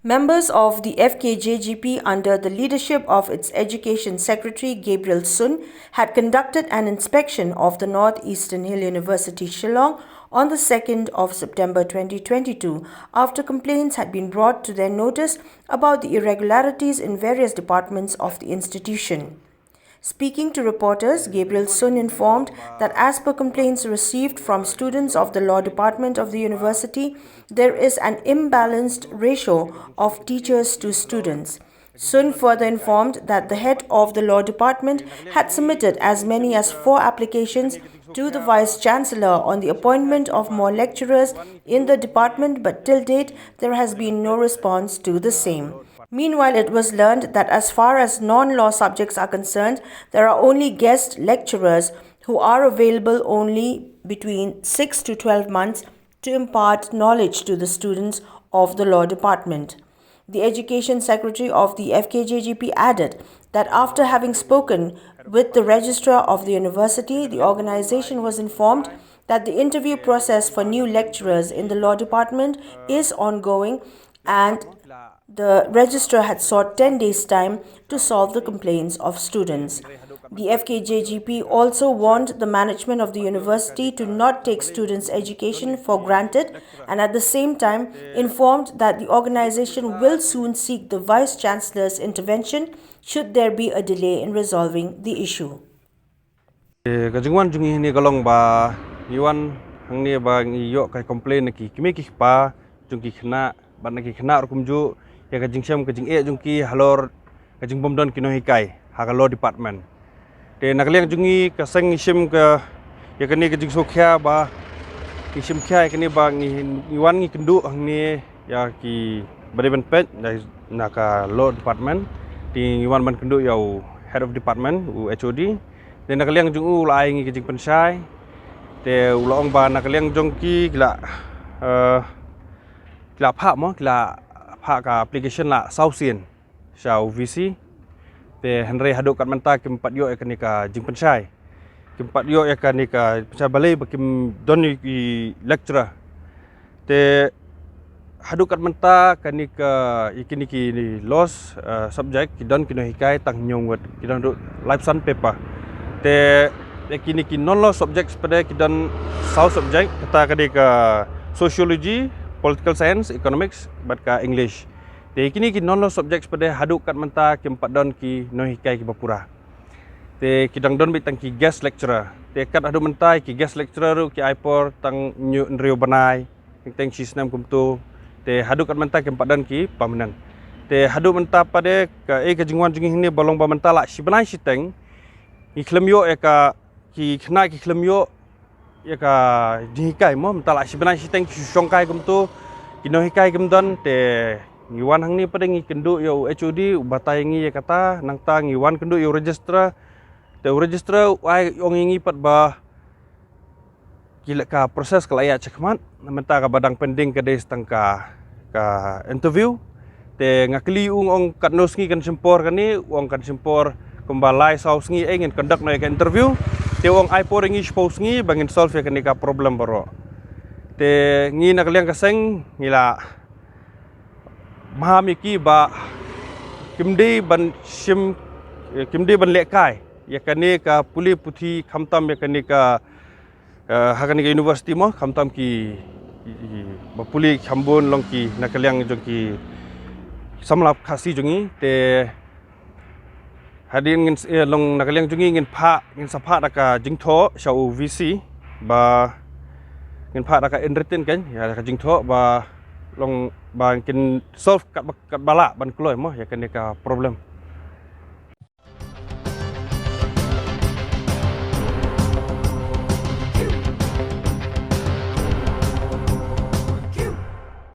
Members of the FKJGP, under the leadership of its Education Secretary Gabriel Sun, had conducted an inspection of the North Eastern Hill Uniersity, Shillong, on the 2nd of September 2022 after complaints had been brought to their notice about the irregularities in various departments of the institution. Speaking to reporters, Gabriel Sun informed that as per complaints received from students of the law department of the university, there is an imbalanced ratio of teachers to students. Sun further informed that the head of the law department had submitted as many as 4 applications to the vice-chancellor on the appointment of more lecturers in the department, but till date there has been no response to the same. Meanwhile, it was learned that as far as non-law subjects are concerned, there are only guest lecturers who are available only between 6 to 12 months to impart knowledge to the students of the law department. The Education Secretary of the FKJGP added that after having spoken with the registrar of the university, the organization was informed that the interview process for new lecturers in the law department is ongoing and the registrar had sought 10 days' time to solve the complaints of students. The FKJGP also warned the management of the university to not take students' education for granted and at the same time informed that the organization will soon seek the Vice-Chancellor's intervention should there be a delay in resolving the issue. Kajingwan jungi ni kalong ba iwan hang ni ba ngiyo kai complain ki kimi ki pa jungi khna ban ki khna rukumju ya kajing syam kajing jungi halor kajing bomdon kino hikai hagalo department te nakliang jungi kaseng isim ke ya kani kajing sokhya ba isim khya kani ba iwan ngi kendu hang ni ya ki bariban pet naka law department ti iwan ban kendu yau head of department HOD dan nakaliang jung ulai ngi kajing pensai te ulong ba nakaliang jongki kila kila pha mo kila pha ka application la sausian shau VC te henry haduk kat menta kim 4 yo ekani ka jing pensai kim 4 yo ekani ka pensai balai bakim doni ki lecturer te haduk kat menta kani ka ikini ki loss subject kidon kino hikai tang nyong wet kidon life sun paper te kini ki non law subjects pada kidon south subject kata kadi ka sociology, political science, economics, bat ka English. Te kini ki non law subjects pada haduk kat menta ki 4 don ki no hikai ki bapura. Te kidang don bitang ki guest lecturer. Te kat haduk menta ki guest lecturer ki aipor tang nyu nrio banai, teng sisnam kumtu. Te haduk kat menta ki 4 don ki pamenan. Te haduk menta pada ka kajingwan jungi ni bolong ba menta la sibanai siteng ikhlem yo eka ki khna ki khlem yo eka dihikai mo menta la sibanai siteng ki songkai kumtu kino hikai kumdon te ngiwan hang ni pada ngi kendu yo HOD ubatai ngi kata nang ta ngiwan kendu yo registrar te registrar ai ong ngi pat ba kila ka proses kelaya cekmat menta ka badang pending ka des tangka ka interview te ngakli ong kat nos ngi kan sempor kani ong kan sempor kumbalai saus ngi ingin conduct no ka interview te ong ai por ngi suppose ngi bangin solve ka ni ka problem baro te ngi nakliang kaseng ngila mahami ki ba kimdi ban sim kimdi ban lekai ya kani ka puli puthi khamtam ya kani ka hakani ka university mo khamtam ki ba puli khambon long ki nakliang jongki samlap khasi jongi te hadin ngin long nakaliang jungi ngin pha ngin sapha daka jingtho shau VC ba ngin pha daka entertain kan ya daka jingtho ba long ba ngin solve kat bala ban kloy mo ya kan ka problem